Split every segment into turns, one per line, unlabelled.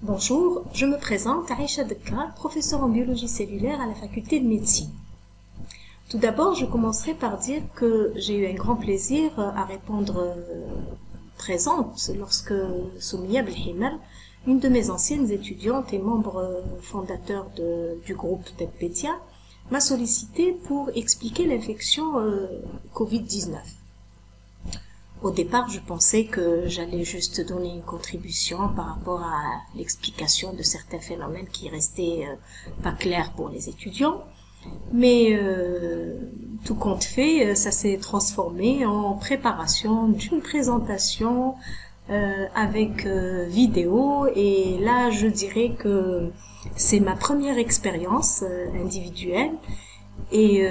Bonjour, je me présente, Aïcha Dekka, professeure en biologie cellulaire à la faculté de médecine. Tout d'abord, je commencerai par dire que j'ai eu un grand plaisir à répondre présente lorsque Soumia Belhimar, une de mes anciennes étudiantes et membre fondateur du groupe TEDpedia, m'a sollicité pour expliquer l'infection Covid-19. Au départ, je pensais que j'allais juste donner une contribution par rapport à l'explication de certains phénomènes qui restaient pas clairs pour les étudiants. Mais tout compte fait, ça s'est transformé en préparation d'une présentation avec vidéo. Et là, je dirais que c'est ma première expérience individuelle. Et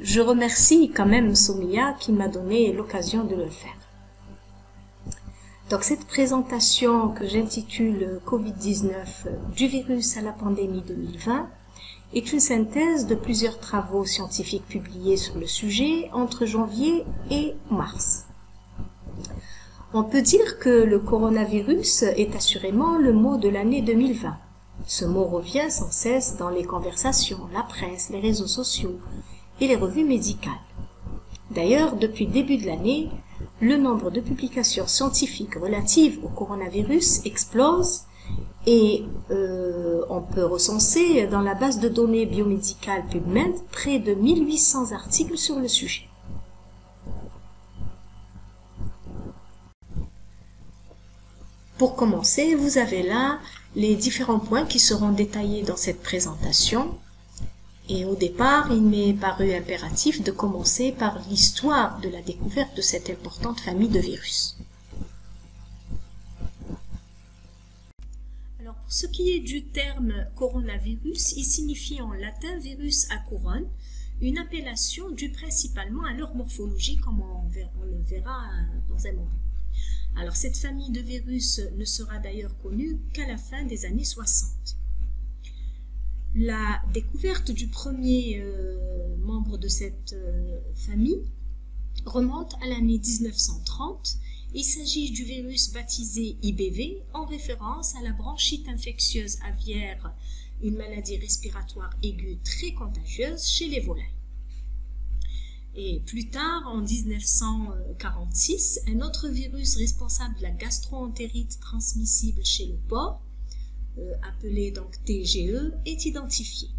je remercie quand même Soumia qui m'a donné l'occasion de le faire. Donc cette présentation que j'intitule Covid-19 du virus à la pandémie 2020 est une synthèse de plusieurs travaux scientifiques publiés sur le sujet entre janvier et mars. On peut dire que le coronavirus est assurément le mot de l'année 2020. Ce mot revient sans cesse dans les conversations, la presse, les réseaux sociaux et les revues médicales. D'ailleurs, depuis le début de l'année, le nombre de publications scientifiques relatives au coronavirus explose et on peut recenser dans la base de données biomédicale PubMed près de 1800 articles sur le sujet. Pour commencer, vous avez là les différents points qui seront détaillés dans cette présentation. Et au départ, il m'est paru impératif de commencer par l'histoire de la découverte de cette importante famille de virus. Alors, pour ce qui est du terme coronavirus, il signifie en latin virus à couronne, une appellation due principalement à leur morphologie, comme on le verra dans un moment. Alors, cette famille de virus ne sera d'ailleurs connue qu'à la fin des années 60. La découverte du premier membre de cette famille remonte à l'année 1930. Il s'agit du virus baptisé IBV en référence à la bronchite infectieuse aviaire, une maladie respiratoire aiguë très contagieuse chez les volailles. Et plus tard, en 1946, un autre virus responsable de la gastro-entérite transmissible chez le porc, appelé donc TGE, est identifié.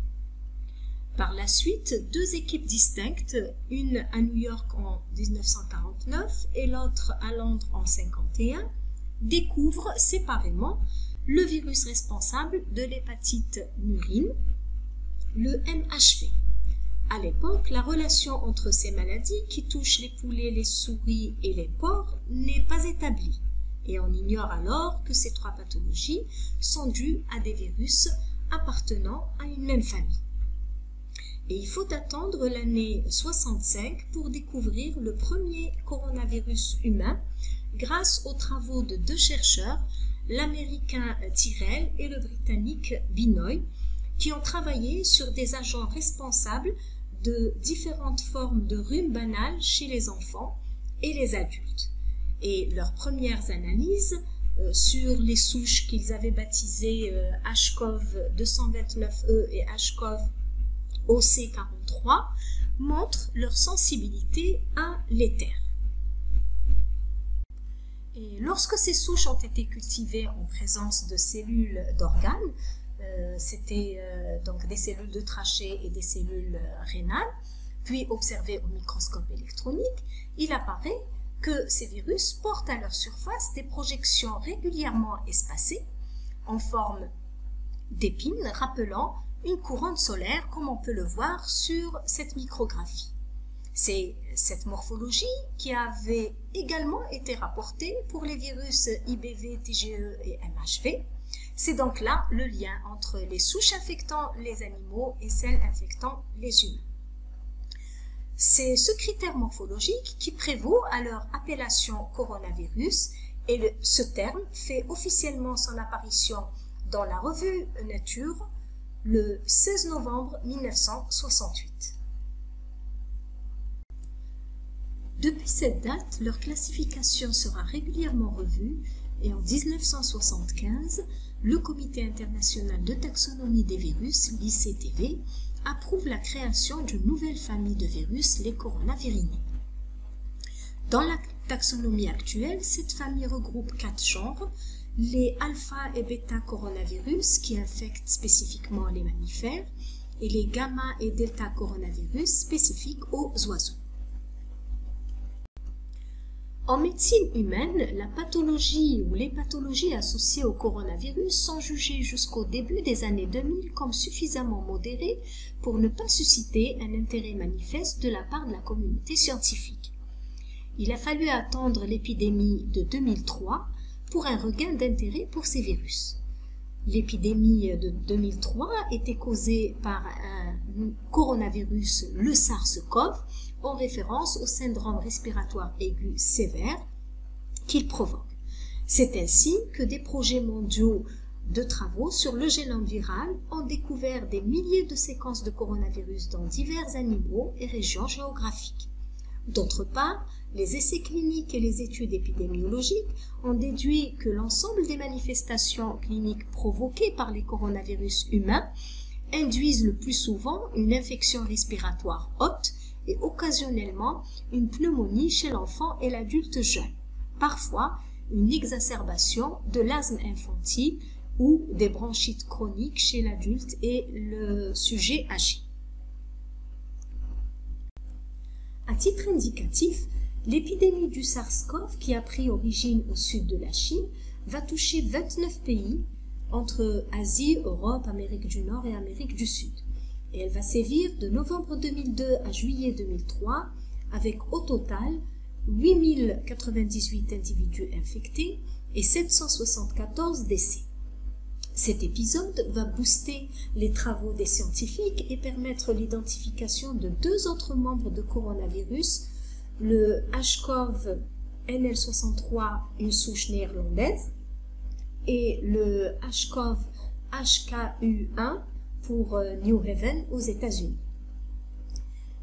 Par la suite, deux équipes distinctes, une à New York en 1949 et l'autre à Londres en 1951, découvrent séparément le virus responsable de l'hépatite murine, le MHV. À l'époque, la relation entre ces maladies qui touchent les poulets, les souris et les porcs n'est pas établie. Et on ignore alors que ces trois pathologies sont dues à des virus appartenant à une même famille. Et il faut attendre l'année 65 pour découvrir le premier coronavirus humain grâce aux travaux de deux chercheurs, l'américain Tyrrell et le britannique Binoy, qui ont travaillé sur des agents responsables de différentes formes de rhume banal chez les enfants et les adultes. Et leurs premières analyses sur les souches qu'ils avaient baptisées HCoV 229E et HCoV OC43 montrent leur sensibilité à l'éther. Et lorsque ces souches ont été cultivées en présence de cellules d'organes, c'était donc des cellules de trachée et des cellules rénales, puis observées au microscope électronique, il apparaît que ces virus portent à leur surface des projections régulièrement espacées en forme d'épines rappelant une couronne solaire comme on peut le voir sur cette micrographie. C'est cette morphologie qui avait également été rapportée pour les virus IBV, TGE et MHV. C'est donc là le lien entre les souches infectant les animaux et celles infectant les humains. C'est ce critère morphologique qui prévaut à leur appellation coronavirus et ce terme fait officiellement son apparition dans la revue Nature le 16 novembre 1968. Depuis cette date, leur classification sera régulièrement revue et en 1975, le Comité international de taxonomie des virus, l'ICTV, approuve la création d'une nouvelle famille de virus, les coronavirinés. Dans la taxonomie actuelle, cette famille regroupe 4 genres, les alpha et bêta coronavirus qui infectent spécifiquement les mammifères et les gamma et delta coronavirus spécifiques aux oiseaux. En médecine humaine, la pathologie ou les pathologies associées au coronavirus sont jugées jusqu'au début des années 2000 comme suffisamment modérées pour ne pas susciter un intérêt manifeste de la part de la communauté scientifique. Il a fallu attendre l'épidémie de 2003 pour un regain d'intérêt pour ces virus. L'épidémie de 2003 était causée par un coronavirus, le SARS-CoV, en référence au syndrome respiratoire aigu sévère qu'il provoque. C'est ainsi que des projets mondiaux de travaux sur le génome viral ont découvert des milliers de séquences de coronavirus dans divers animaux et régions géographiques. D'autre part, les essais cliniques et les études épidémiologiques ont déduit que l'ensemble des manifestations cliniques provoquées par les coronavirus humains induisent le plus souvent une infection respiratoire haute et occasionnellement une pneumonie chez l'enfant et l'adulte jeune, parfois une exacerbation de l'asthme infantile ou des bronchites chroniques chez l'adulte et le sujet âgé. À titre indicatif, l'épidémie du SARS-CoV qui a pris origine au sud de la Chine va toucher 29 pays entre Asie, Europe, Amérique du Nord et Amérique du Sud. Et elle va sévir de novembre 2002 à juillet 2003 avec au total 8098 individus infectés et 774 décès. Cet épisode va booster les travaux des scientifiques et permettre l'identification de 2 autres membres de coronavirus, le HCoV NL63, une souche néerlandaise, et le HCoV HKU1 pour New Haven aux États-Unis.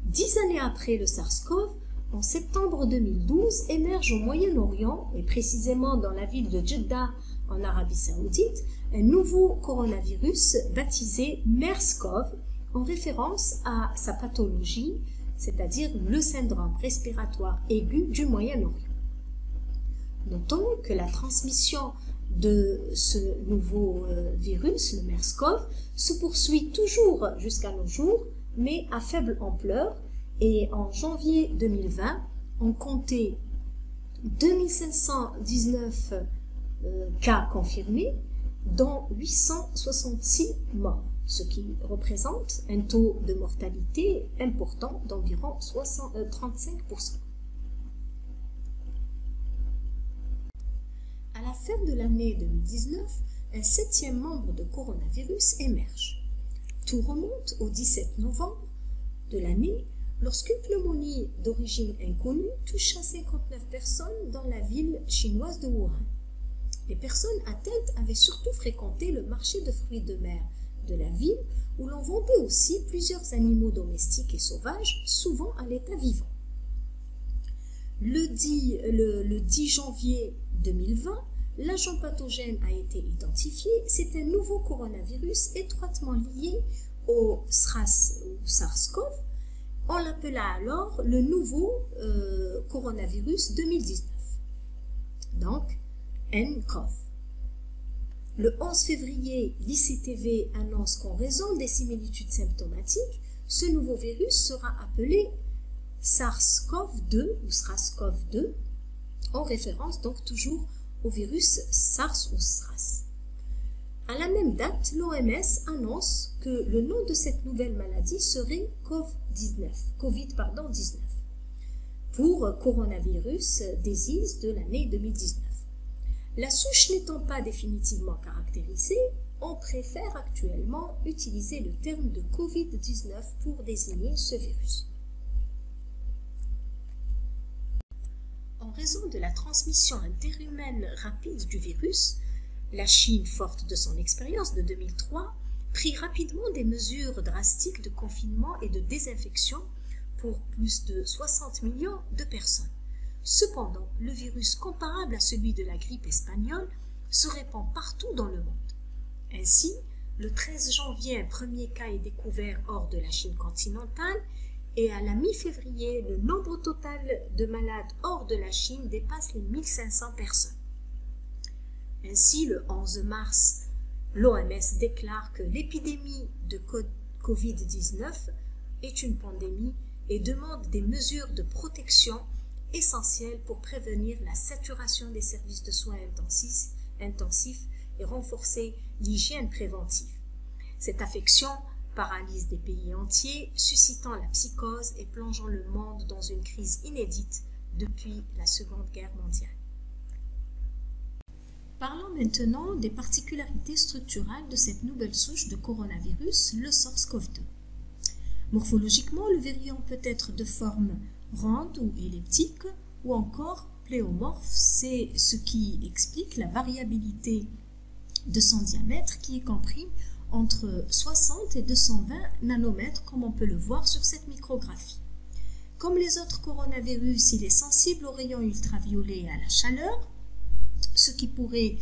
10 années après le SARS-CoV, en septembre 2012, émerge au Moyen-Orient, et précisément dans la ville de Jeddah en Arabie Saoudite, un nouveau coronavirus baptisé MERS-CoV en référence à sa pathologie, c'est-à-dire le syndrome respiratoire aigu du Moyen-Orient. Notons que la transmission de ce nouveau virus, le MERS-CoV, se poursuit toujours jusqu'à nos jours, mais à faible ampleur, et en janvier 2020, on comptait 2519 cas confirmés, dont 866 morts, ce qui représente un taux de mortalité important d'environ 35%. À la fin de l'année 2019, un 7e membre de coronavirus émerge. Tout remonte au 17 novembre de l'année, lorsqu'une pneumonie d'origine inconnue toucha 59 personnes dans la ville chinoise de Wuhan. Les personnes atteintes avaient surtout fréquenté le marché de fruits de mer de la ville, où l'on vendait aussi plusieurs animaux domestiques et sauvages, souvent à l'état vivant. Le 10 janvier 2020, l'agent pathogène a été identifié. C'est un nouveau coronavirus étroitement lié au SARS-CoV. On l'appela alors le nouveau coronavirus 2019. Donc, nCoV. Le 11 février, l'ICTV annonce qu'en raison des similitudes symptomatiques, ce nouveau virus sera appelé SARS-CoV-2 ou SRAS-CoV-2, en référence donc toujours au virus SARS ou SRAS. À la même date, l'OMS annonce que le nom de cette nouvelle maladie serait COVID-19 pour Coronavirus Disease de l'année 2019. La souche n'étant pas définitivement caractérisée, on préfère actuellement utiliser le terme de COVID-19 pour désigner ce virus. En raison de la transmission interhumaine rapide du virus, la Chine, forte de son expérience de 2003, prit rapidement des mesures drastiques de confinement et de désinfection pour plus de 60 millions de personnes. Cependant, le virus comparable à celui de la grippe espagnole se répand partout dans le monde. Ainsi, le 13 janvier, un premier cas est découvert hors de la Chine continentale et à la mi-février, le nombre total de malades hors de la Chine dépasse les 1500 personnes. Ainsi, le 11 mars, l'OMS déclare que l'épidémie de Covid-19 est une pandémie et demande des mesures de protection essentielles pour prévenir la saturation des services de soins intensifs et renforcer l'hygiène préventive. Cette affection paralyse des pays entiers, suscitant la psychose et plongeant le monde dans une crise inédite depuis la Seconde Guerre mondiale. Parlons maintenant des particularités structurales de cette nouvelle souche de coronavirus, le SARS-CoV-2. Morphologiquement, le virion peut être de forme ronde ou elliptique ou encore pléomorphe, c'est ce qui explique la variabilité de son diamètre qui est compris entre 60 et 220 nanomètres comme on peut le voir sur cette micrographie. Comme les autres coronavirus, il est sensible aux rayons ultraviolets et à la chaleur, ce qui pourrait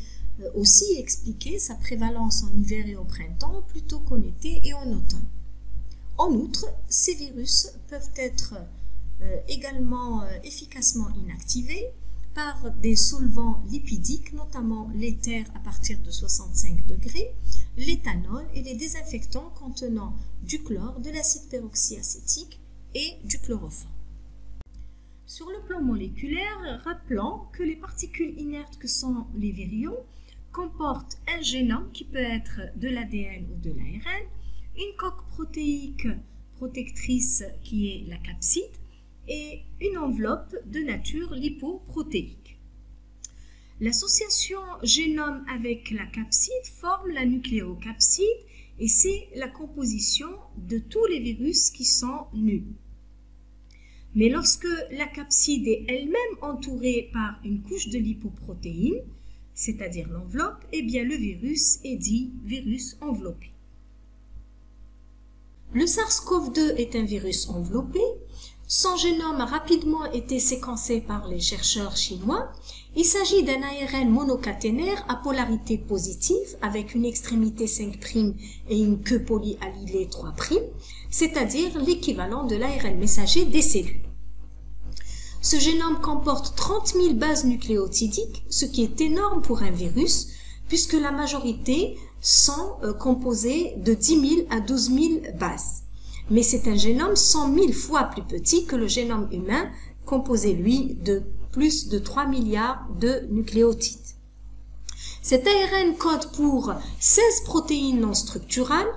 aussi expliquer sa prévalence en hiver et au printemps plutôt qu'en été et en automne. En outre, ces virus peuvent être également efficacement inactivés par des solvants lipidiques, notamment l'éther à partir de 65 degrés, l'éthanol et les désinfectants contenant du chlore, de l'acide peroxyacétique et du chloroforme. Sur le plan moléculaire, rappelons que les particules inertes que sont les virions comportent un génome qui peut être de l'ADN ou de l'ARN, une coque protéique protectrice qui est la capside et une enveloppe de nature lipoprotéique. L'association génome avec la capside forme la nucléocapside et c'est la composition de tous les virus qui sont nus. Mais lorsque la capside est elle-même entourée par une couche de lipoprotéines, c'est-à-dire l'enveloppe, eh bien le virus est dit virus enveloppé. Le SARS-CoV-2 est un virus enveloppé. Son génome a rapidement été séquencé par les chercheurs chinois. Il s'agit d'un ARN monocaténaire à polarité positive avec une extrémité 5' et une queue polyallylée 3', c'est-à-dire l'équivalent de l'ARN messager des cellules. Ce génome comporte 30 000 bases nucléotidiques, ce qui est énorme pour un virus, puisque la majorité sont composées de 10 000 à 12 000 bases. Mais c'est un génome 100 000 fois plus petit que le génome humain, composé, lui, de plus de 3 milliards de nucléotides. Cet ARN code pour 16 protéines non structurales,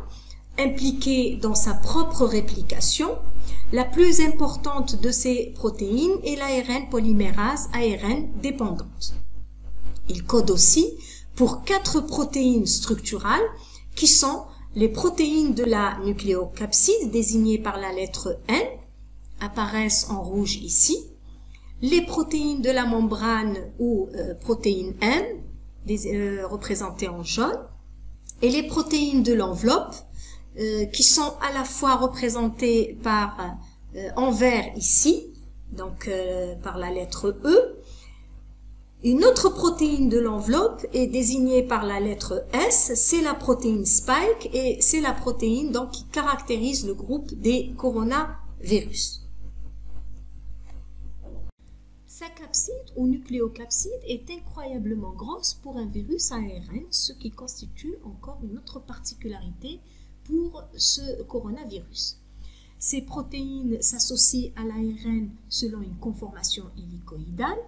impliquées dans sa propre réplication. La plus importante de ces protéines est l'ARN polymérase ARN dépendante. Il code aussi pour 4 protéines structurales qui sont les protéines de la nucléocapside désignées par la lettre N, apparaissent en rouge ici, les protéines de la membrane ou protéine M, représentées en jaune, et les protéines de l'enveloppe qui sont à la fois représentées par en vert ici, donc par la lettre E. Une autre protéine de l'enveloppe est désignée par la lettre S, c'est la protéine Spike et c'est la protéine donc qui caractérise le groupe des coronavirus. Sa capside ou nucléocapside est incroyablement grosse pour un virus ARN, ce qui constitue encore une autre particularité pour ce coronavirus. Ces protéines s'associent à l'ARN selon une conformation hélicoïdale.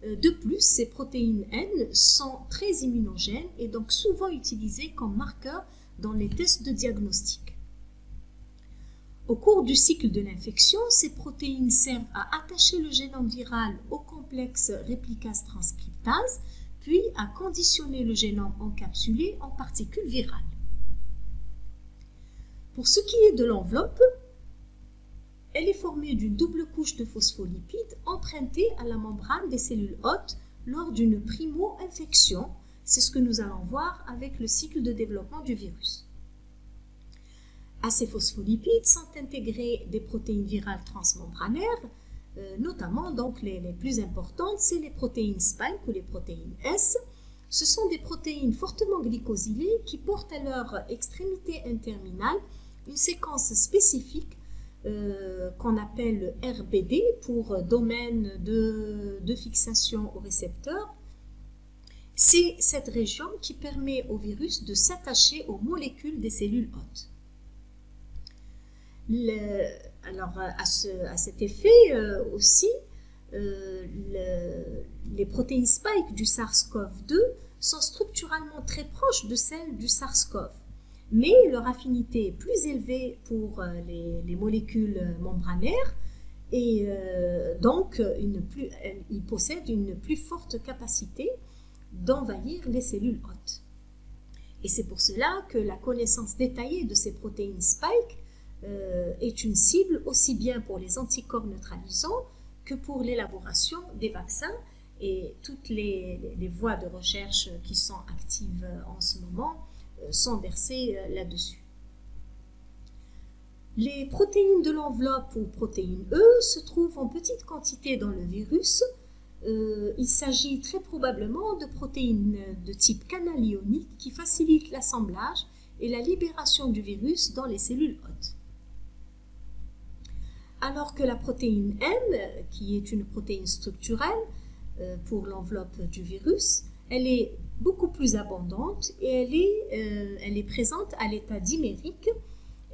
De plus, ces protéines N sont très immunogènes et donc souvent utilisées comme marqueurs dans les tests de diagnostic. Au cours du cycle de l'infection, ces protéines servent à attacher le génome viral au complexe réplicase-transcriptase, puis à conditionner le génome encapsulé en particules virales. Pour ce qui est de l'enveloppe, elle est formée d'une double couche de phospholipides empruntée à la membrane des cellules hôtes lors d'une primo-infection. C'est ce que nous allons voir avec le cycle de développement du virus. À ces phospholipides sont intégrées des protéines virales transmembranaires Notamment, donc, les plus importantes, c'est les protéines spike ou les protéines S. Ce sont des protéines fortement glycosylées qui portent à leur extrémité interminale une séquence spécifique qu'on appelle RBD pour domaine de fixation au récepteur. C'est cette région qui permet au virus de s'attacher aux molécules des cellules hôtes. Alors, à cet effet aussi, les protéines spike du SARS-CoV-2 sont structurellement très proches de celles du SARS-CoV, mais leur affinité est plus élevée pour les molécules membranaires et donc ils possèdent une plus forte capacité d'envahir les cellules hôtes. Et c'est pour cela que la connaissance détaillée de ces protéines spike est une cible aussi bien pour les anticorps neutralisants que pour l'élaboration des vaccins et toutes les voies de recherche qui sont actives en ce moment sont versées là-dessus. Les protéines de l'enveloppe ou protéines E se trouvent en petite quantité dans le virus. Il s'agit très probablement de protéines de type canal ionique qui facilitent l'assemblage et la libération du virus dans les cellules hôtes. Alors que la protéine M, qui est une protéine structurelle pour l'enveloppe du virus, elle est beaucoup plus abondante et elle est présente à l'état dimérique.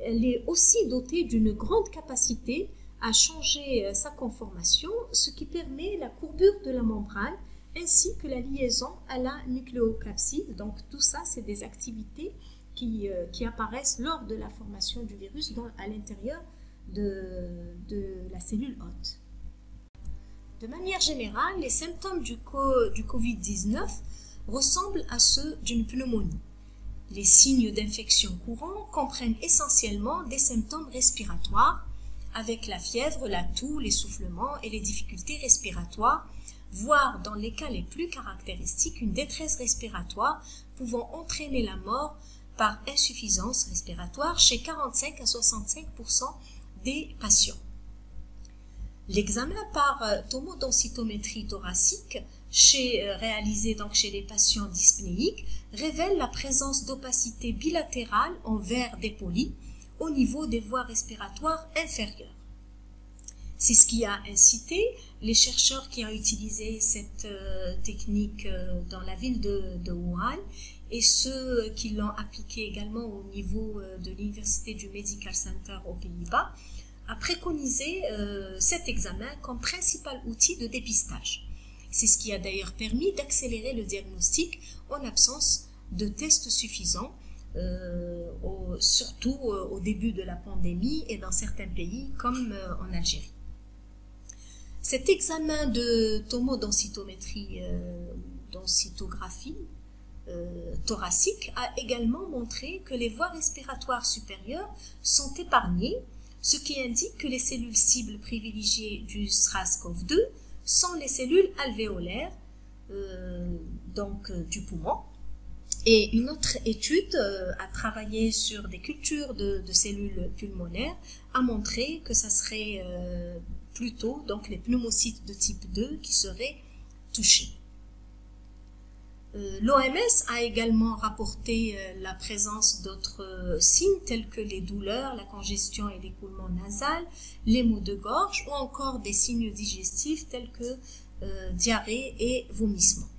Elle est aussi dotée d'une grande capacité à changer sa conformation, ce qui permet la courbure de la membrane ainsi que la liaison à la nucléocapside. Donc tout ça, c'est des activités qui apparaissent lors de la formation du virus à l'intérieur de la cellule hôte. De manière générale, les symptômes du Covid-19 ressemblent à ceux d'une pneumonie. Les signes d'infection courants comprennent essentiellement des symptômes respiratoires, avec la fièvre, la toux, l'essoufflement et les difficultés respiratoires, voire dans les cas les plus caractéristiques, une détresse respiratoire pouvant entraîner la mort par insuffisance respiratoire chez 45 à 65% des patients. L'examen par tomodensitométrie thoracique réalisé donc chez les patients dyspnéiques révèle la présence d'opacité bilatérale en verre dépoli au niveau des voies respiratoires inférieures. C'est ce qui a incité les chercheurs qui ont utilisé cette technique dans la ville de Wuhan et ceux qui l'ont appliquée également au niveau de l'Université du Medical Center aux Pays-Bas à préconiser cet examen comme principal outil de dépistage. C'est ce qui a d'ailleurs permis d'accélérer le diagnostic en absence de tests suffisants, surtout au début de la pandémie et dans certains pays comme en Algérie. Cet examen de tomodensitométrie, densitographie thoracique a également montré que les voies respiratoires supérieures sont épargnées, ce qui indique que les cellules cibles privilégiées du SARS-CoV-2 sont les cellules alvéolaires, du poumon. Et une autre étude a travaillé sur des cultures de cellules pulmonaires a montré que ça serait plutôt donc les pneumocytes de type 2 qui seraient touchés. L'OMS a également rapporté la présence d'autres signes tels que les douleurs, la congestion et l'écoulement nasal, les maux de gorge ou encore des signes digestifs tels que diarrhée et vomissements.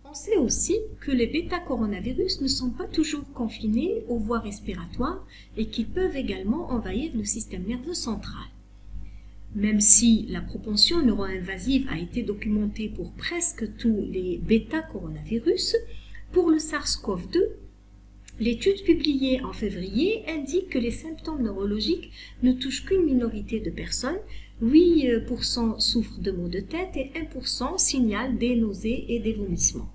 On sait aussi que les bêta-coronavirus ne sont pas toujours confinés aux voies respiratoires et qu'ils peuvent également envahir le système nerveux central. Même si la propension neuro-invasive a été documentée pour presque tous les bêta-coronavirus, pour le SARS-CoV-2, l'étude publiée en février indique que les symptômes neurologiques ne touchent qu'une minorité de personnes. 8% souffrent de maux de tête et 1% signalent des nausées et des vomissements.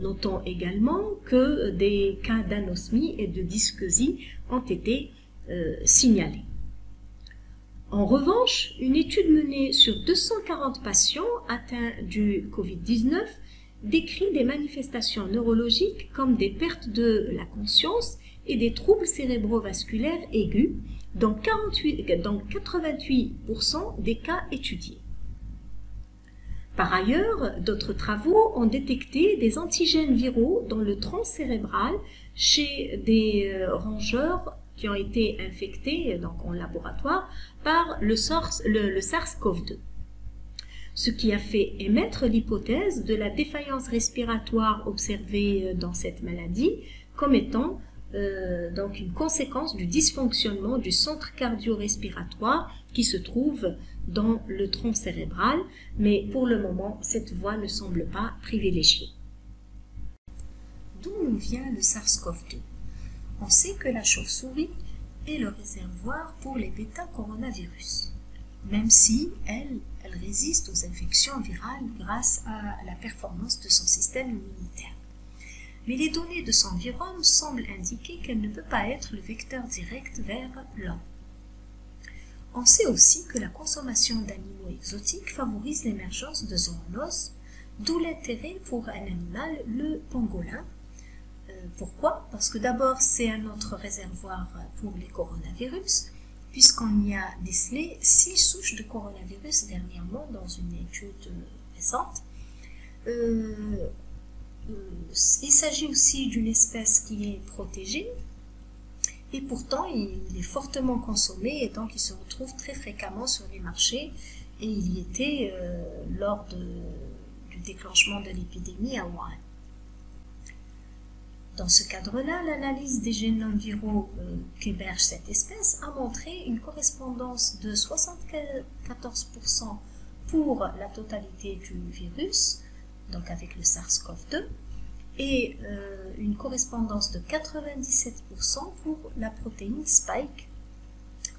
Notons également que des cas d'anosmie et de dyschésie ont été signalés. En revanche, une étude menée sur 240 patients atteints du Covid-19 décrit des manifestations neurologiques comme des pertes de la conscience et des troubles cérébrovasculaires aigus, dans 88% des cas étudiés. Par ailleurs, d'autres travaux ont détecté des antigènes viraux dans le tronc cérébral chez des rongeurs qui ont été infectés donc en laboratoire par le SARS-CoV-2. Ce qui a fait émettre l'hypothèse de la défaillance respiratoire observée dans cette maladie comme étant donc une conséquence du dysfonctionnement du centre cardio-respiratoire qui se trouve dans le tronc cérébral, mais pour le moment, cette voie ne semble pas privilégiée. D'où nous vient le SARS-CoV-2? On sait que la chauve-souris est le réservoir pour les bêta-coronavirus, même si elle résiste aux infections virales grâce à la performance de son système immunitaire. Mais les données de son virome semblent indiquer qu'elle ne peut pas être le vecteur direct vers l'homme. On sait aussi que la consommation d'animaux exotiques favorise l'émergence de zoonoses, d'où l'intérêt pour un animal, le pangolin. Pourquoi? Parce que d'abord c'est un autre réservoir pour les coronavirus, puisqu'on y a décelé 6 souches de coronavirus dernièrement dans une étude récente. Il s'agit aussi d'une espèce qui est protégée et pourtant il est fortement consommé et donc il se retrouve très fréquemment sur les marchés et il y était lors du déclenchement de l'épidémie à Wuhan. Dans ce cadre-là, l'analyse des génomes viraux qu'héberge cette espèce a montré une correspondance de 74% pour la totalité du virus, donc avec le SARS-CoV-2, et une correspondance de 97% pour la protéine Spike,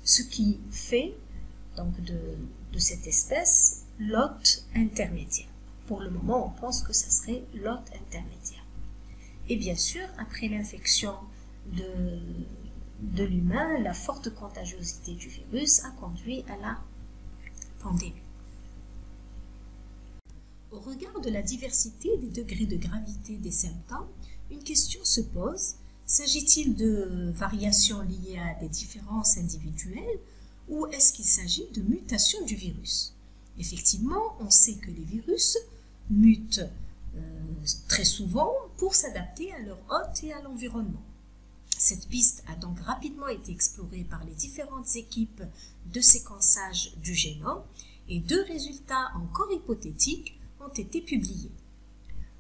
ce qui fait donc de cette espèce l'hôte intermédiaire. Pour le moment, on pense que ça serait l'hôte intermédiaire. Et bien sûr, après l'infection de l'humain, la forte contagiosité du virus a conduit à la pandémie. Au regard de la diversité des degrés de gravité des symptômes, une question se pose. S'agit-il de variations liées à des différences individuelles ou est-ce qu'il s'agit de mutations du virus? Effectivement, on sait que les virus mutent très souvent pour s'adapter à leur hôte et à l'environnement. Cette piste a donc rapidement été explorée par les différentes équipes de séquençage du génome et 2 résultats encore hypothétiques ont été publiés.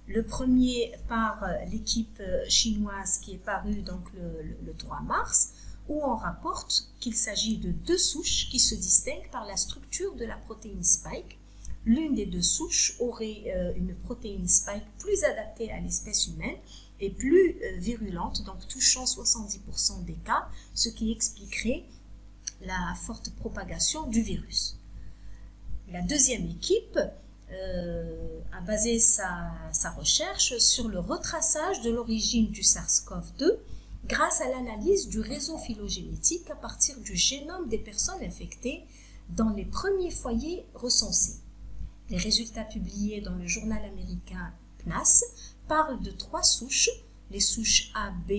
Le premier par l'équipe chinoise qui est paru donc le 3 mars, où on rapporte qu'il s'agit de 2 souches qui se distinguent par la structure de la protéine Spike. L'une des 2 souches aurait une protéine Spike plus adaptée à l'espèce humaine et plus virulente, donc touchant 70% des cas, ce qui expliquerait la forte propagation du virus. La deuxième équipe a basé sa recherche sur le retraçage de l'origine du SARS-CoV-2 grâce à l'analyse du réseau phylogénétique à partir du génome des personnes infectées dans les premiers foyers recensés. Les résultats publiés dans le journal américain PNAS parlent de 3 souches, les souches A, B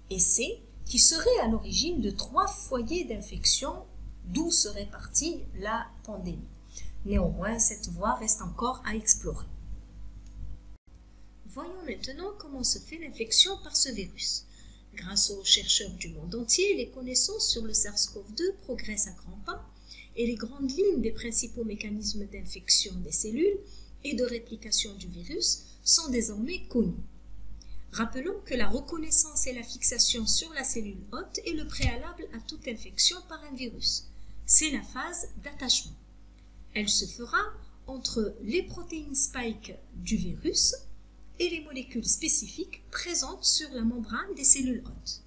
et C, qui seraient à l'origine de 3 foyers d'infection, d'où serait partie la pandémie. Néanmoins, cette voie reste encore à explorer. Voyons maintenant comment se fait l'infection par ce virus. Grâce aux chercheurs du monde entier, les connaissances sur le SARS-CoV-2 progressent à grands pas et les grandes lignes des principaux mécanismes d'infection des cellules et de réplication du virus sont désormais connues. Rappelons que la reconnaissance et la fixation sur la cellule hôte est le préalable à toute infection par un virus. C'est la phase d'attachement. Elle se fera entre les protéines Spike du virus et les molécules spécifiques présentes sur la membrane des cellules hôtes.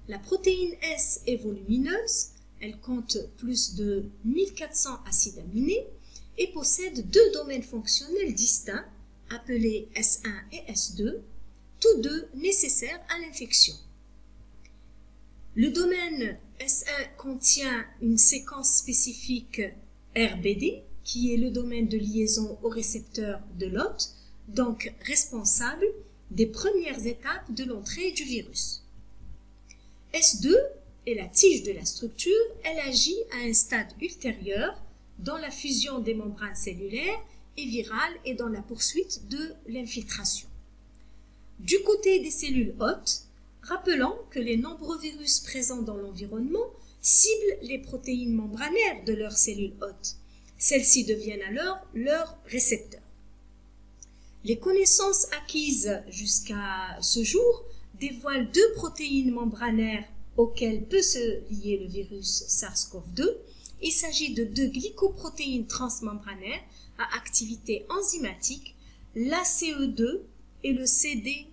La protéine S est volumineuse, elle compte plus de 1400 acides aminés et possède 2 domaines fonctionnels distincts appelés S1 et S2, tous 2 nécessaires à l'infection. Le domaine S1 contient une séquence spécifique RBD, qui est le domaine de liaison au récepteur de l'hôte, donc responsable des premières étapes de l'entrée du virus. S2 et la tige de la structure, elle agit à un stade ultérieur dans la fusion des membranes cellulaires et virales et dans la poursuite de l'infiltration. Du côté des cellules hôtes, rappelons que les nombreux virus présents dans l'environnement ciblent les protéines membranaires de leurs cellules hôtes. Celles-ci deviennent alors leurs récepteurs. Les connaissances acquises jusqu'à ce jour dévoilent deux protéines membranaires auxquelles peut se lier le virus SARS-CoV-2. Il s'agit de deux glycoprotéines transmembranaires à activité enzymatique, l'ACE2 et le CD147.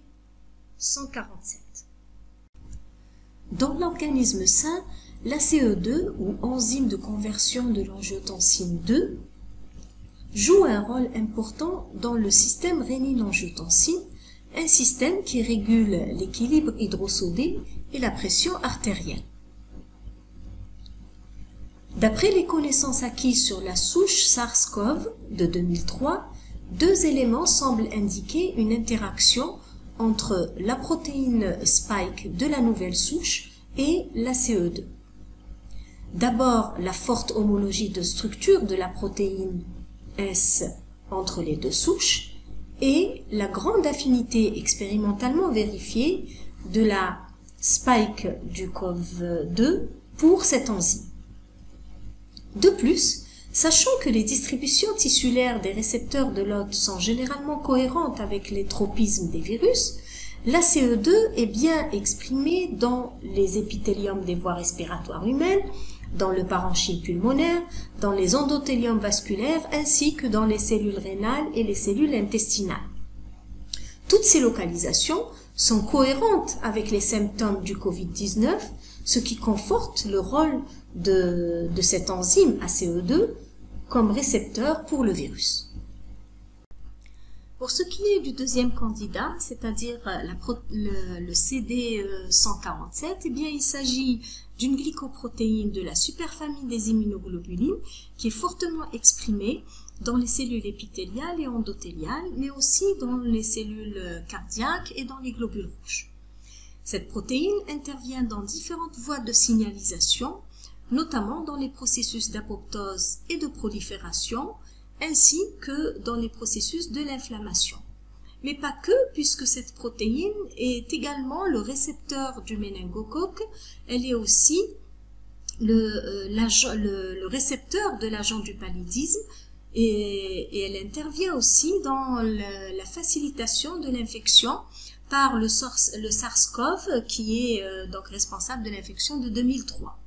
Dans l'organisme sain, l'ACE2, ou enzyme de conversion de l'angiotensine 2, joue un rôle important dans le système rénine-angiotensine, un système qui régule l'équilibre hydrosodé et la pression artérielle. D'après les connaissances acquises sur la souche SARS-CoV de 2003, deux éléments semblent indiquer une interaction entre la protéine spike de la nouvelle souche et l'ACE2. D'abord, la forte homologie de structure de la protéine S entre les deux souches et la grande affinité expérimentalement vérifiée de la spike du CoV2 pour cette enzyme. De plus, sachant que les distributions tissulaires des récepteurs de l'hôte sont généralement cohérentes avec les tropismes des virus, l'ACE2 est bien exprimée dans les épithéliums des voies respiratoires humaines, dans le parenchyme pulmonaire, dans les endothéliums vasculaires ainsi que dans les cellules rénales et les cellules intestinales. Toutes ces localisations sont cohérentes avec les symptômes du Covid-19, ce qui conforte le rôle de cette enzyme ACE2 comme récepteur pour le virus. Pour ce qui est du deuxième candidat, c'est-à-dire le CD147, eh bien, il s'agit d'une glycoprotéine de la superfamille des immunoglobulines qui est fortement exprimée dans les cellules épithéliales et endothéliales, mais aussi dans les cellules cardiaques et dans les globules rouges. Cette protéine intervient dans différentes voies de signalisation, notamment dans les processus d'apoptose et de prolifération, ainsi que dans les processus de l'inflammation. Mais pas que, puisque cette protéine est également le récepteur du méningocoque, elle est aussi le récepteur de l'agent du paludisme et elle intervient aussi dans la facilitation de l'infection par le SARS-CoV qui est donc responsable de l'infection de 2003.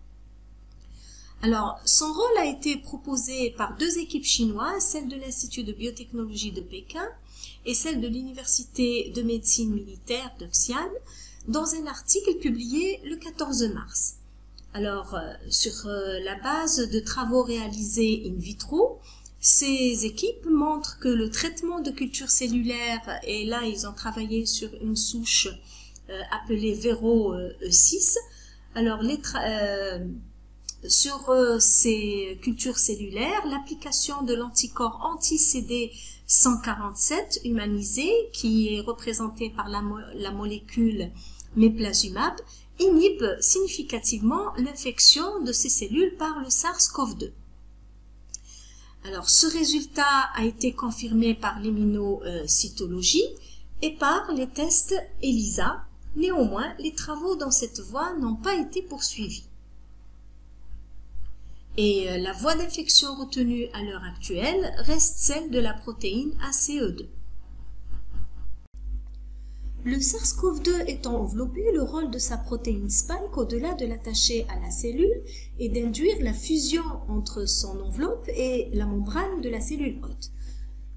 Alors, son rôle a été proposé par deux équipes chinoises, celle de l'Institut de biotechnologie de Pékin et celle de l'Université de médecine militaire de Xi'an, dans un article publié le 14 mars. Alors, sur la base de travaux réalisés in vitro, ces équipes montrent que le traitement de culture cellulaire, et là ils ont travaillé sur une souche appelée Vero E6, alors sur ces cultures cellulaires, l'application de l'anticorps anti-CD147 humanisé, qui est représenté par la molécule méplazumab, inhibe significativement l'infection de ces cellules par le SARS-CoV-2. Alors, ce résultat a été confirmé par l'immunocytologie et par les tests ELISA. Néanmoins, les travaux dans cette voie n'ont pas été poursuivis. Et la voie d'infection retenue à l'heure actuelle reste celle de la protéine ACE2. Le SARS-CoV-2 étant enveloppé, le rôle de sa protéine spike, au-delà de l'attacher à la cellule, est d'induire la fusion entre son enveloppe et la membrane de la cellule hôte.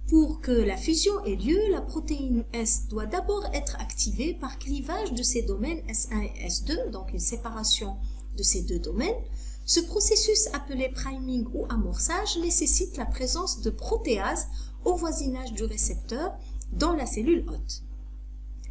Pour que la fusion ait lieu, la protéine S doit d'abord être activée par clivage de ses domaines S1 et S2, donc une séparation de ces deux domaines. Ce processus appelé priming ou amorçage nécessite la présence de protéases au voisinage du récepteur dans la cellule hôte.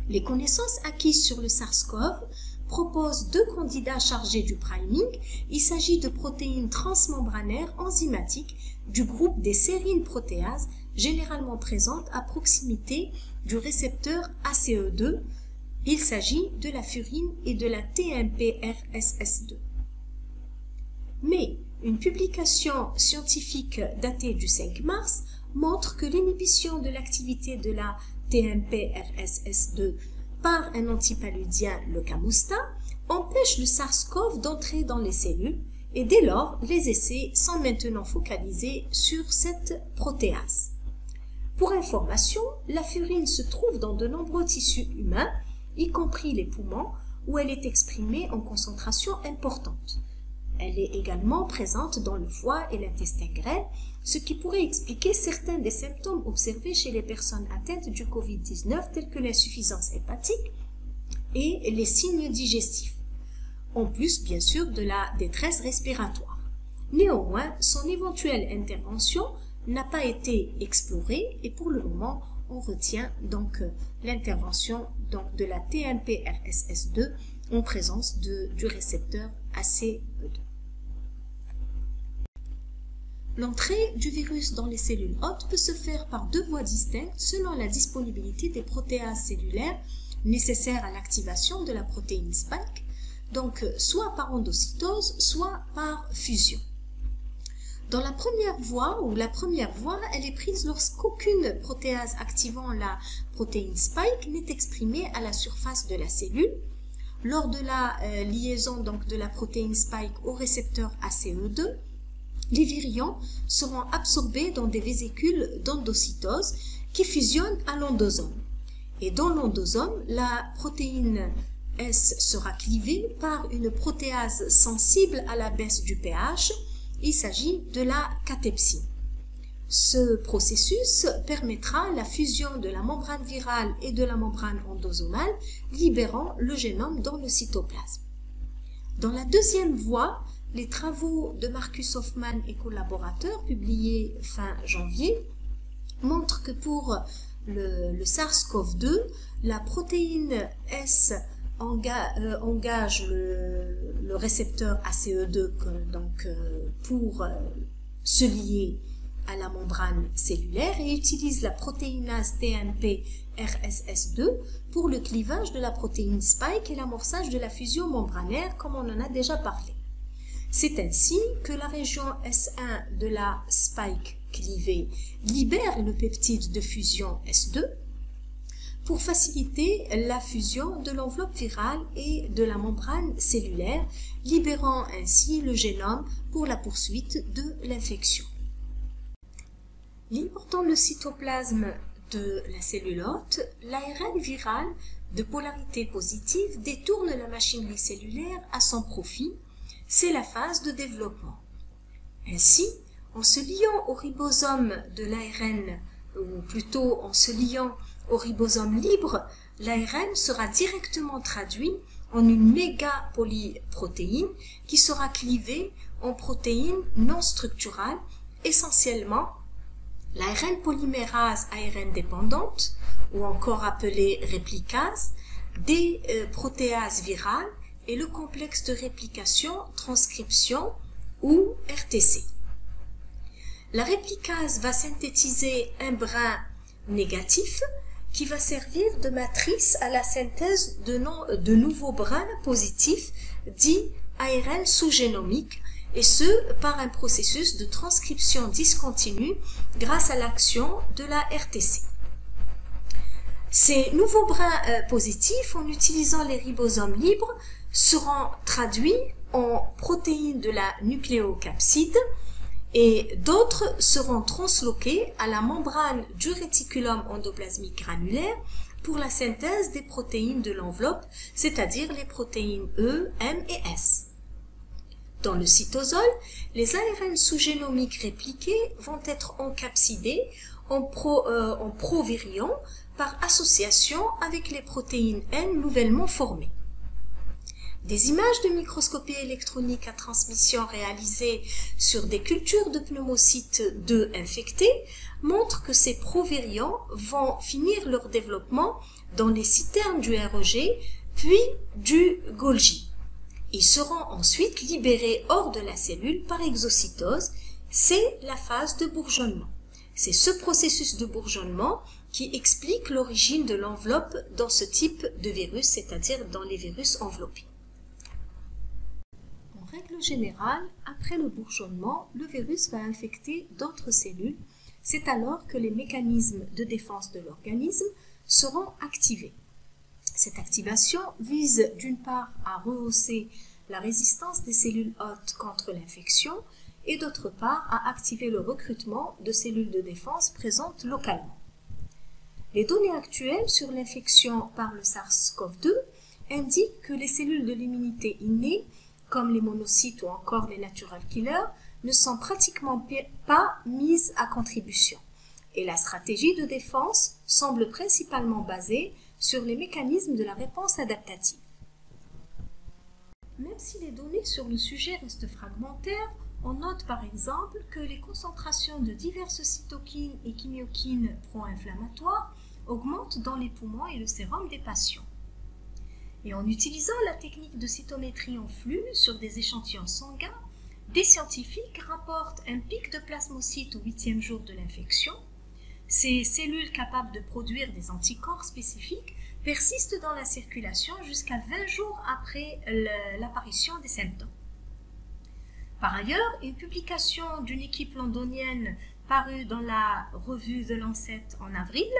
Les connaissances acquises sur le SARS-CoV proposent deux candidats chargés du priming. Il s'agit de protéines transmembranaires enzymatiques du groupe des sérines protéases, généralement présentes à proximité du récepteur ACE2, Il s'agit de la furine et de la TMP-RSS2. Mais une publication scientifique datée du 5 mars montre que l'inhibition de l'activité de la TMP-RSS2 par un antipaludien, le camustat, empêche le SARS-CoV d'entrer dans les cellules et dès lors, les essais sont maintenant focalisés sur cette protéase. Pour information, la furine se trouve dans de nombreux tissus humains, y compris les poumons, où elle est exprimée en concentration importante. Elle est également présente dans le foie et l'intestin grêle, ce qui pourrait expliquer certains des symptômes observés chez les personnes atteintes du Covid-19, tels que l'insuffisance hépatique et les signes digestifs, en plus bien sûr de la détresse respiratoire. Néanmoins, son éventuelle intervention n'a pas été explorée et pour le moment, on retient donc l'intervention de la TMP-RSS2 en présence du récepteur ACE2. L'entrée du virus dans les cellules hôtes peut se faire par deux voies distinctes selon la disponibilité des protéases cellulaires nécessaires à l'activation de la protéine spike, donc soit par endocytose, soit par fusion. Dans la première voie, elle est prise lorsqu'aucune protéase activant la protéine spike n'est exprimée à la surface de la cellule. Lors de la liaison donc de la protéine spike au récepteur ACE2, les virions seront absorbés dans des vésicules d'endocytose qui fusionnent à l'endosome. Et dans l'endosome, la protéine S sera clivée par une protéase sensible à la baisse du pH. Il s'agit de la catepsine. Ce processus permettra la fusion de la membrane virale et de la membrane endosomale, libérant le génome dans le cytoplasme. Dans la deuxième voie, les travaux de Marcus Hoffman et collaborateurs, publiés fin janvier, montrent que pour le SARS-CoV-2, la protéine S engage le récepteur ACE2 pour se lier à la membrane cellulaire et utilise la protéinase TMP-RSS2 pour le clivage de la protéine spike et l'amorçage de la fusion membranaire comme on en a déjà parlé. C'est ainsi que la région S1 de la spike clivée libère le peptide de fusion S2 pour faciliter la fusion de l'enveloppe virale et de la membrane cellulaire, libérant ainsi le génome pour la poursuite de l'infection. Libre dans le cytoplasme de la cellule hôte, l'ARN viral de polarité positive détourne la machinerie cellulaire à son profit. C'est la phase de développement. Ainsi, en se liant au ribosome de l'ARN, ou plutôt en se liant au ribosome libre, l'ARN sera directement traduit en une mégapolyprotéine qui sera clivée en protéines non structurales, essentiellement l'ARN polymérase ARN dépendante, ou encore appelée réplicase, des protéases virales et le complexe de réplication, transcription ou RTC. La réplicase va synthétiser un brin négatif qui va servir de matrice à la synthèse de nouveaux brins positifs dits ARN sous-génomiques, et ce par un processus de transcription discontinue grâce à l'action de la RTC. Ces nouveaux brins positifs, en utilisant les ribosomes libres, seront traduits en protéines de la nucléocapside et d'autres seront transloqués à la membrane du réticulum endoplasmique granulaire pour la synthèse des protéines de l'enveloppe, c'est-à-dire les protéines E, M et S. Dans le cytosol, les ARN sous-génomiques répliqués vont être encapsidés en provirions par association avec les protéines N nouvellement formées. Des images de microscopie électronique à transmission réalisées sur des cultures de pneumocytes 2 infectés montrent que ces provirions vont finir leur développement dans les citernes du REG puis du Golgi. Ils seront ensuite libérés hors de la cellule par exocytose. C'est la phase de bourgeonnement. C'est ce processus de bourgeonnement qui explique l'origine de l'enveloppe dans ce type de virus, c'est-à-dire dans les virus enveloppés. En règle générale, après le bourgeonnement, le virus va infecter d'autres cellules. C'est alors que les mécanismes de défense de l'organisme seront activés. Cette activation vise d'une part à rehausser la résistance des cellules hôtes contre l'infection et d'autre part à activer le recrutement de cellules de défense présentes localement. Les données actuelles sur l'infection par le SARS-CoV-2 indiquent que les cellules de l'immunité innée, comme les monocytes ou encore les natural killers, ne sont pratiquement pas mises à contribution. Et la stratégie de défense semble principalement basée sur les mécanismes de la réponse adaptative. Même si les données sur le sujet restent fragmentaires, on note par exemple que les concentrations de diverses cytokines et chymokines pro-inflammatoires augmentent dans les poumons et le sérum des patients. Et en utilisant la technique de cytométrie en flux sur des échantillons sanguins, des scientifiques rapportent un pic de plasmocytes au 8e jour de l'infection. Ces cellules capables de produire des anticorps spécifiques persistent dans la circulation jusqu'à 20 jours après l'apparition des symptômes. Par ailleurs, une publication d'une équipe londonienne parue dans la revue The Lancet en avril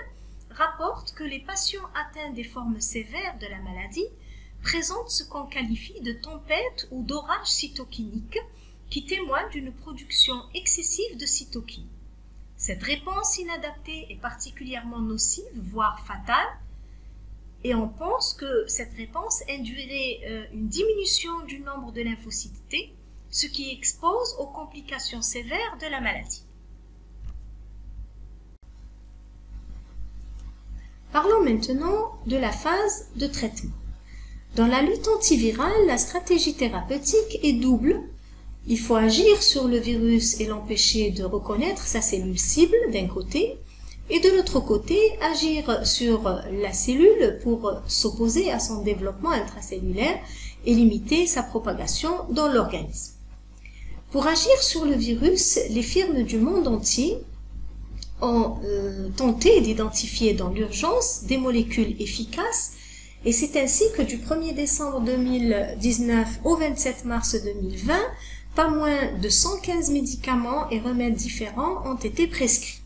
rapporte que les patients atteints des formes sévères de la maladie présentent ce qu'on qualifie de tempête ou d'orage cytokinique qui témoigne d'une production excessive de cytokines. Cette réponse inadaptée est particulièrement nocive, voire fatale, et on pense que cette réponse induirait une diminution du nombre de lymphocytes T, ce qui expose aux complications sévères de la maladie. Parlons maintenant de la phase de traitement. Dans la lutte antivirale, la stratégie thérapeutique est double. Il faut agir sur le virus et l'empêcher de reconnaître sa cellule cible d'un côté, et de l'autre côté, agir sur la cellule pour s'opposer à son développement intracellulaire et limiter sa propagation dans l'organisme. Pour agir sur le virus, les firmes du monde entier ont tenté d'identifier dans l'urgence des molécules efficaces, et c'est ainsi que du 1er décembre 2019 au 27 mars 2020, pas moins de 115 médicaments et remèdes différents ont été prescrits.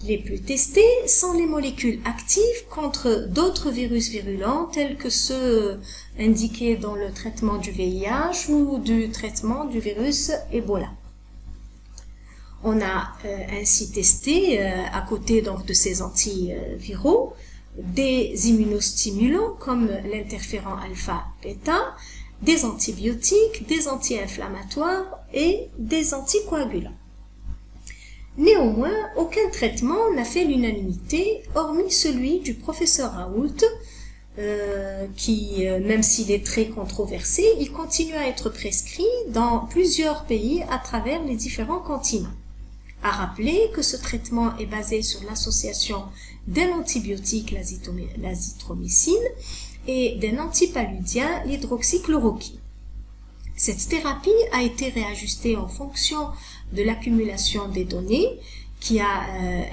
Les plus testés sont les molécules actives contre d'autres virus virulents tels que ceux indiqués dans le traitement du VIH ou du traitement du virus Ebola. On a ainsi testé, à côté donc de ces antiviraux, des immunostimulants comme l'interféron alpha-bêta, des antibiotiques, des anti-inflammatoires et des anticoagulants. Néanmoins, aucun traitement n'a fait l'unanimité, hormis celui du professeur Raoult, qui, même s'il est très controversé, il continue à être prescrit dans plusieurs pays à travers les différents continents. À rappeler que ce traitement est basé sur l'association d'un antibiotique, l'azithromycine, et d'un antipaludien, l'hydroxychloroquine. Cette thérapie a été réajustée en fonction de l'accumulation des données qui a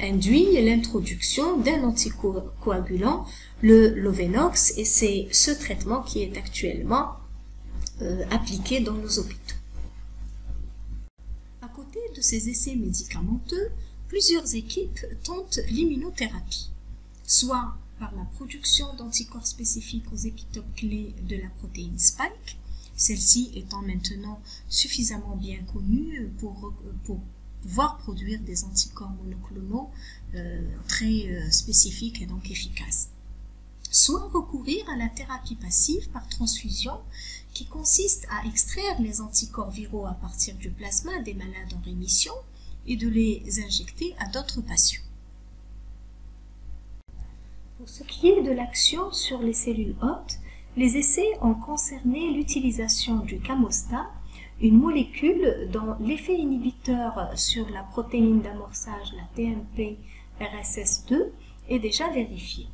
induit l'introduction d'un anticoagulant, le Lovenox, et c'est ce traitement qui est actuellement appliqué dans nos hôpitaux. À côté de ces essais médicamenteux, plusieurs équipes tentent l'immunothérapie, soit par la production d'anticorps spécifiques aux épitopes clés de la protéine Spike, celle-ci étant maintenant suffisamment bien connue pour pouvoir produire des anticorps monoclonaux très spécifiques et donc efficaces. Soit recourir à la thérapie passive par transfusion qui consiste à extraire les anticorps viraux à partir du plasma des malades en rémission et de les injecter à d'autres patients. Pour ce qui est de l'action sur les cellules hôtes, les essais ont concerné l'utilisation du camostat, une molécule dont l'effet inhibiteur sur la protéine d'amorçage, la TMP-RSS2, est déjà vérifié.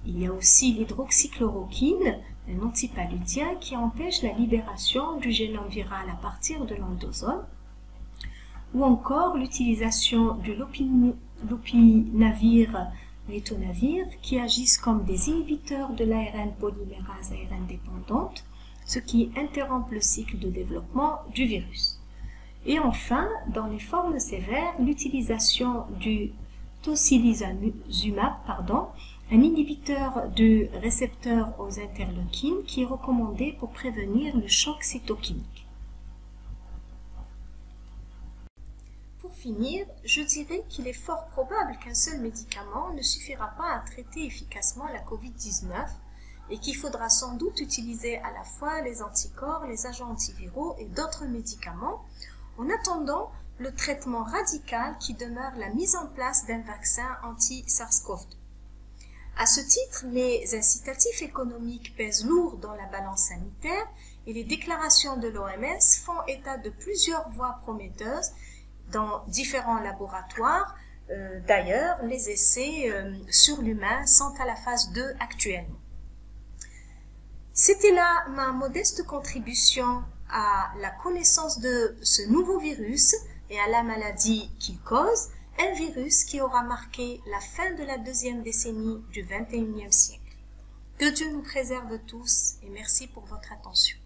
Il y a aussi l'hydroxychloroquine, un antipaludien qui empêche la libération du génome viral à partir de l'endosome, ou encore l'utilisation du lopinavir, ritonavir, qui agissent comme des inhibiteurs de l'ARN polymérase ARN dépendante, ce qui interrompt le cycle de développement du virus. Et enfin, dans les formes sévères, l'utilisation du tocilizumab, un inhibiteur du récepteur aux interleukines qui est recommandé pour prévenir le choc cytokinique. Pour finir, je dirais qu'il est fort probable qu'un seul médicament ne suffira pas à traiter efficacement la COVID-19 et qu'il faudra sans doute utiliser à la fois les anticorps, les agents antiviraux et d'autres médicaments, en attendant le traitement radical qui demeure la mise en place d'un vaccin anti-SARS-CoV-2. À ce titre, les incitatifs économiques pèsent lourd dans la balance sanitaire et les déclarations de l'OMS font état de plusieurs voies prometteuses dans différents laboratoires. D'ailleurs, les essais sur l'humain sont à la phase 2 actuellement. C'était là ma modeste contribution à la connaissance de ce nouveau virus et à la maladie qu'il cause, un virus qui aura marqué la fin de la deuxième décennie du XXIe siècle. Que Dieu nous préserve tous et merci pour votre attention.